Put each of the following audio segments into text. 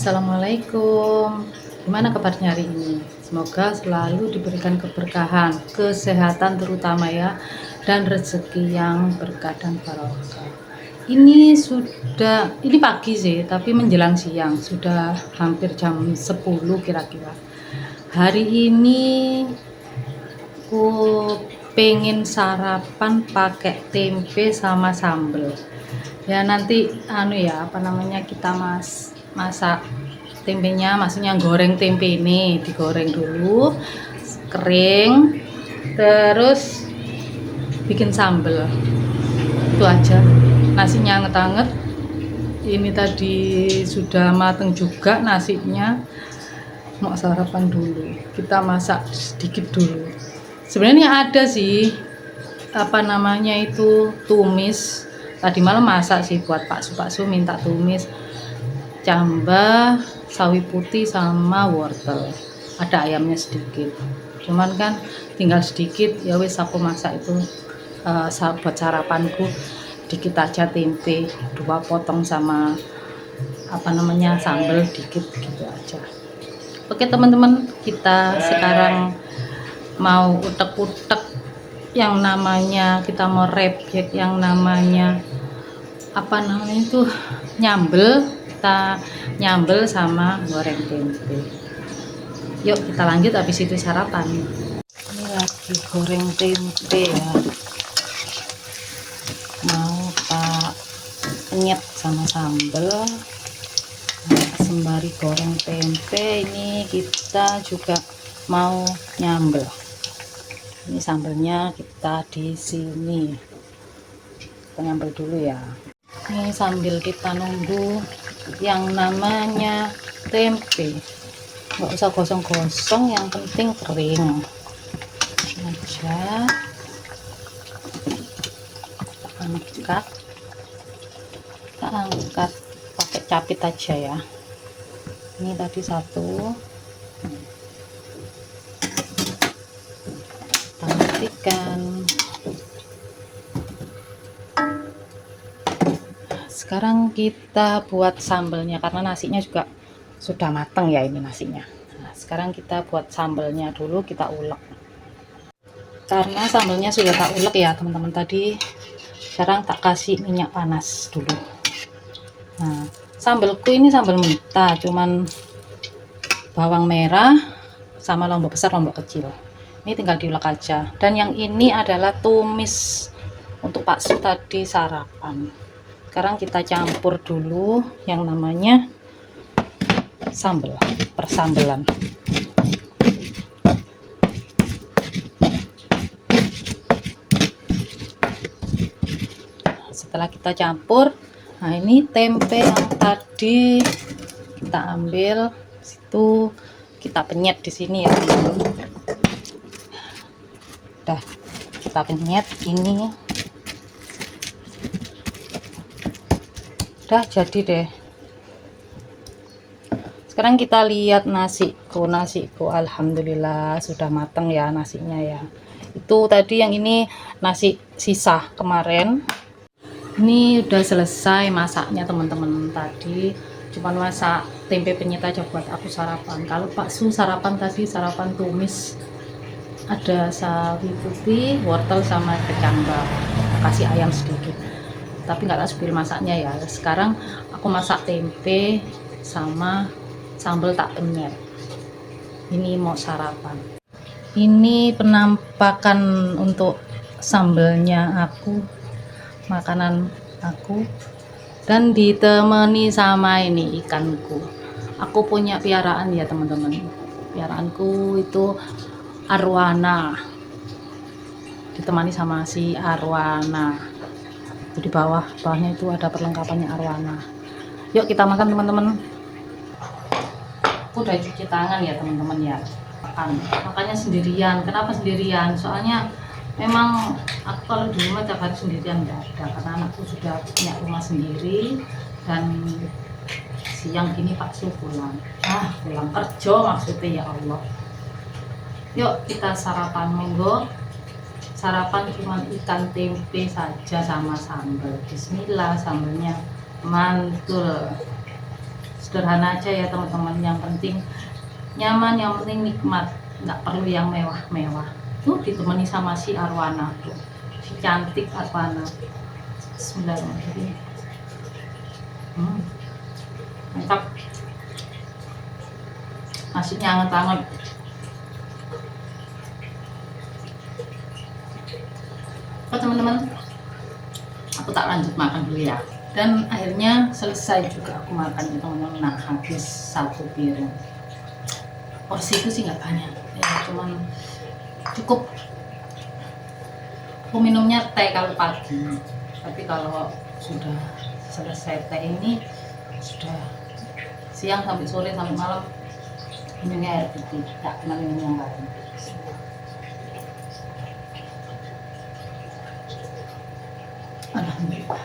Assalamualaikum. Gimana kabarnya hari ini? Semoga selalu diberikan keberkahan, kesehatan terutama ya, dan rezeki yang berkah dan barokah. Ini pagi sih, tapi menjelang siang, sudah hampir jam 10 kira-kira. Hari ini aku pengen sarapan pakai tempe sama sambal. Ya nanti kita masak tempenya, maksudnya goreng tempe ini, digoreng dulu kering, terus bikin sambal. Itu aja. Nasinya anget-anget. Ini tadi sudah mateng juga nasinya. Mau sarapan dulu. Kita masak sedikit dulu. Sebenarnya ada sih tumis. Tadi malam masak sih buat Pak Su minta tumis cambah, sawi putih sama wortel. Ada ayamnya sedikit. Cuman kan tinggal sedikit, ya wis aku masak itu buat sarapanku dikit aja, tempe 2 potong sama sambal dikit gitu aja. Oke teman-teman, kita sekarang mau utek-utek yang namanya, kita mau rebjek yang namanya nyambel. Kita nyambel sama goreng tempe. Yuk kita lanjut, habis itu sarapan. Ini lagi goreng tempe ya, mau tak penyet sama sambel. Sembari goreng tempe ini kita juga mau nyambel. Ini sambelnya kita di sini. Kita nyambel dulu ya. Ini sambil kita nunggu yang namanya tempe. Nggak usah gosong-gosong, yang penting kering aja. Kita angkat pakai capit aja ya. Ini tadi 1, kita matikan. Sekarang kita buat sambelnya, karena nasinya juga sudah matang ya ini nasinya. Nah, sekarang kita buat sambelnya dulu, kita ulek. Karena sambelnya sudah tak ulek ya teman-teman tadi. Sekarang tak kasih minyak panas dulu. Nah, sambelku ini sambal mentah, cuman bawang merah sama lombok besar, lombok kecil. Ini tinggal diulek aja. Dan yang ini adalah tumis untuk Pak Su tadi sarapan. Sekarang kita campur dulu yang namanya sambal, persambelan. Setelah kita campur, nah ini tempe yang tadi kita ambil, situ kita penyet di sini ya. Udah kita penyet ini. Udah jadi deh. Sekarang kita lihat nasiku, alhamdulillah sudah matang ya nasinya ya. Itu tadi yang ini nasi sisa kemarin. Ini udah selesai masaknya teman-teman. Tadi cuma masak tempe penyet aja buat aku sarapan. Kalau Pak Su sarapan tadi sarapan tumis, ada sawi putih, wortel sama kecambah, kasih ayam sedikit. Tapi nggak tak spill masaknya ya. Sekarang aku masak tempe sama sambal tak penyet. Ini mau sarapan. Ini penampakan untuk sambalnya aku, makanan aku, dan ditemani sama ini ikanku. Aku punya piaraan ya teman-teman. Piaraanku itu arwana, ditemani sama si arwana. Di bawahnya itu ada perlengkapannya arwana. Yuk kita makan teman-teman. Aku udah cuci tangan ya teman-teman ya. Makannya sendirian. Kenapa sendirian? Soalnya memang aku kalau di rumah tiap hari sendirian nggak ada, karena anakku sudah punya rumah sendiri. Dan siang gini Pak Su pulang kerja maksudnya, ya Allah. Yuk kita sarapan, monggo. Sarapan cuma ikan tempe saja sama sambal. Bismillah, sambalnya mantul. sederhana aja ya teman-teman, yang penting nyaman, yang penting nikmat, nggak perlu yang mewah-mewah. Tuh ditemani sama si arwana tuh, si cantik arwana. Bismillahirrahmanirrahim. Mantap, nasinya hangat-hangat. Oke teman-teman, aku tak lanjut makan dulu ya. Dan akhirnya selesai juga aku makan ya teman-teman. Nah, habis 1 piring. Porsiku sih nggak banyak ya, cuman cukup. Aku minumnya teh kalau pagi, tapi kalau sudah selesai teh ini, sudah siang sampai sore sampai malam, minumnya air putih, tak pernah minum yang lain. Alhamdulillah.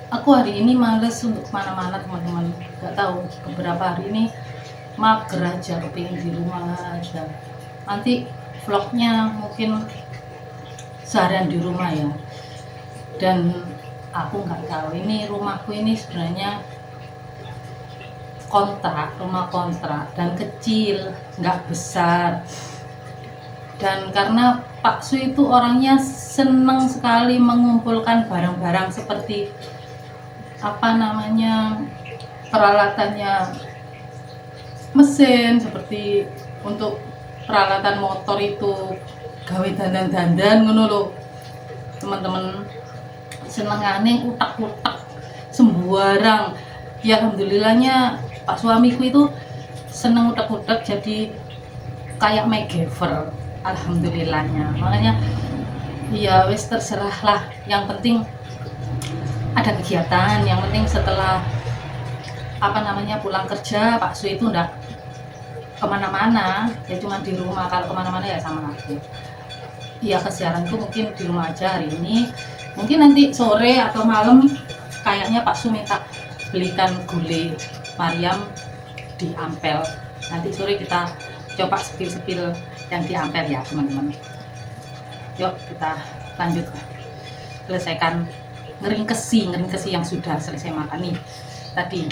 Aku hari ini males untuk kemana-mana teman-teman, nggak tahu beberapa hari ini mager aja, kepingin di rumah aja. Nanti vlognya mungkin seharian di rumah ya. Dan aku nggak tahu, ini rumahku ini sebenarnya kontrak, rumah kontrak dan kecil, nggak besar. Dan karena Pak Su itu orangnya senang sekali mengumpulkan barang-barang seperti peralatannya, mesin, seperti untuk peralatan motor itu gawe dandan-dandan ngono lho teman-teman. Senengane utak-utak sembarang ya. Alhamdulillahnya Pak suamiku itu seneng utak-utak, jadi kayak MacGyver, alhamdulillahnya. Makanya ya wis terserah lah, yang penting ada kegiatan. Yang penting setelah pulang kerja, Pak Su itu enggak kemana-mana ya, cuma di rumah. Kalau kemana-mana ya sama aku ya, kesiaran itu mungkin di rumah aja hari ini. Mungkin nanti sore atau malam kayaknya Pak Su minta belikan gulai Maryam di Ampel. Nanti sore kita coba sepil-sepil yang di Ampel ya teman-teman. Yuk kita lanjut selesaikan ngeringkesi yang sudah selesai makan nih tadi.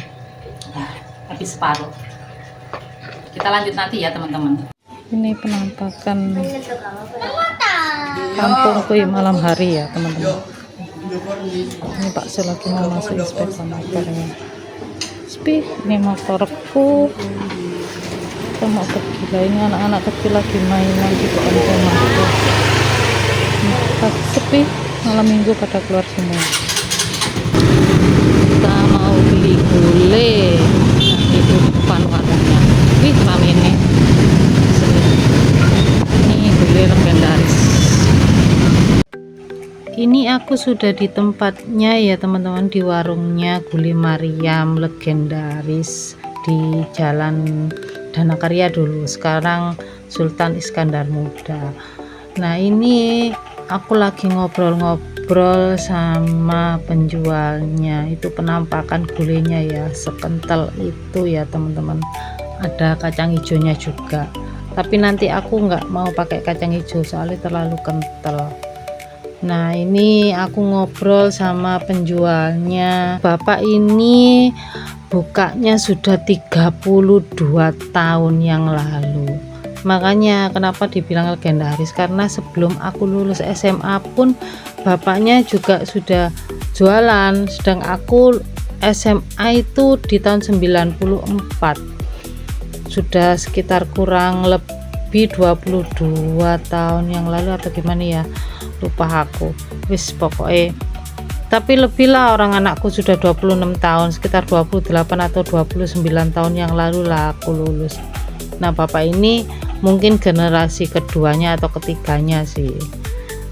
Nah, habis separuh. Kita lanjut nanti ya teman-teman. Ini penampakan kampungku malam hari ya teman-teman. Ini Pak Su lagi mau masuk sepeda motornya. Ini motorku. Kita mau pergi lah, ini anak-anak kecil lagi mainan di depan rumahku. Sepi, malam minggu pada keluar semua. Kita mau beli gulai, nah itu depan warnanya. Wih, mami ini gulai legendaris. Ini aku sudah di tempatnya ya teman-teman, di warungnya gulai Maryam legendaris di Jalan Danakarya dulu, sekarang Sultan Iskandar Muda. Nah ini aku lagi ngobrol-ngobrol sama penjualnya. Itu penampakan gulainya ya, sekental itu ya teman-teman. Ada kacang hijaunya juga, tapi nanti aku nggak mau pakai kacang hijau soalnya terlalu kental. Nah ini aku ngobrol sama penjualnya. Bapak ini bukanya sudah 32 tahun yang lalu. Makanya kenapa dibilang legendaris, karena sebelum aku lulus SMA pun bapaknya juga sudah jualan. Sedang aku SMA itu di tahun 94. Sudah sekitar kurang lebih 22 tahun yang lalu atau gimana ya, lupa aku. Wis pokoknya, tapi lebih lah, orang anakku sudah 26 tahun, sekitar 28 atau 29 tahun yang lalu lah aku lulus. Nah bapak ini mungkin generasi keduanya atau ketiganya sih.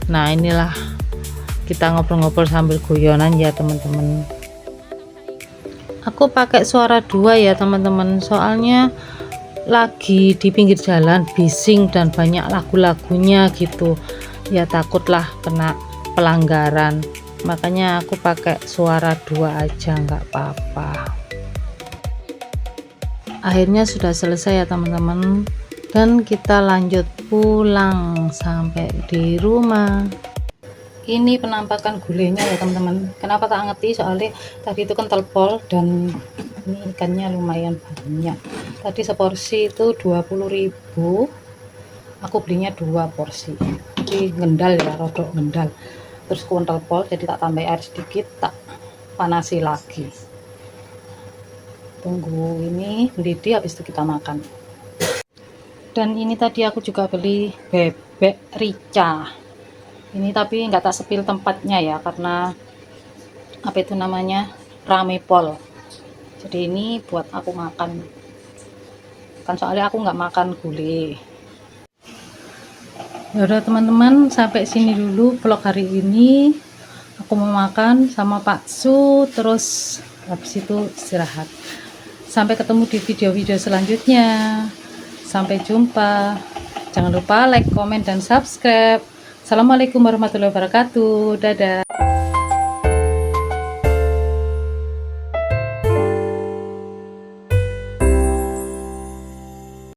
Nah inilah kita ngobrol-ngobrol sambil guyonan ya teman-teman. Aku pakai suara 2 ya teman-teman, soalnya lagi di pinggir jalan, bising dan banyak lagu-lagunya gitu ya, takutlah kena pelanggaran. Makanya aku pakai suara 2 aja, nggak apa-apa. Akhirnya sudah selesai ya teman-teman, dan kita lanjut pulang sampai di rumah. ini penampakan gulenya ya teman-teman. Kenapa tak ngerti, soalnya tadi itu kental pol dan ini ikannya lumayan banyak. Tadi seporsi itu 20.000, aku belinya 2 porsi. Jadi ngendal ya, rodok ngendal. Terus kental pol, jadi tak tambah air sedikit, tak panasi lagi. Tunggu ini mendidih, habis itu kita makan. Dan ini tadi aku juga beli bebek rica. Ini tapi nggak tak sepil tempatnya ya, karena apa itu namanya, rame pol. Jadi ini buat aku makan, kan soalnya aku nggak makan gulai. Ya udah teman-teman, sampai sini dulu vlog hari ini. Aku mau makan sama Pak Su, terus habis itu istirahat. Sampai ketemu di video-video selanjutnya. Sampai jumpa. Jangan lupa like, komen, dan subscribe. Assalamualaikum warahmatullahi wabarakatuh. Dadah.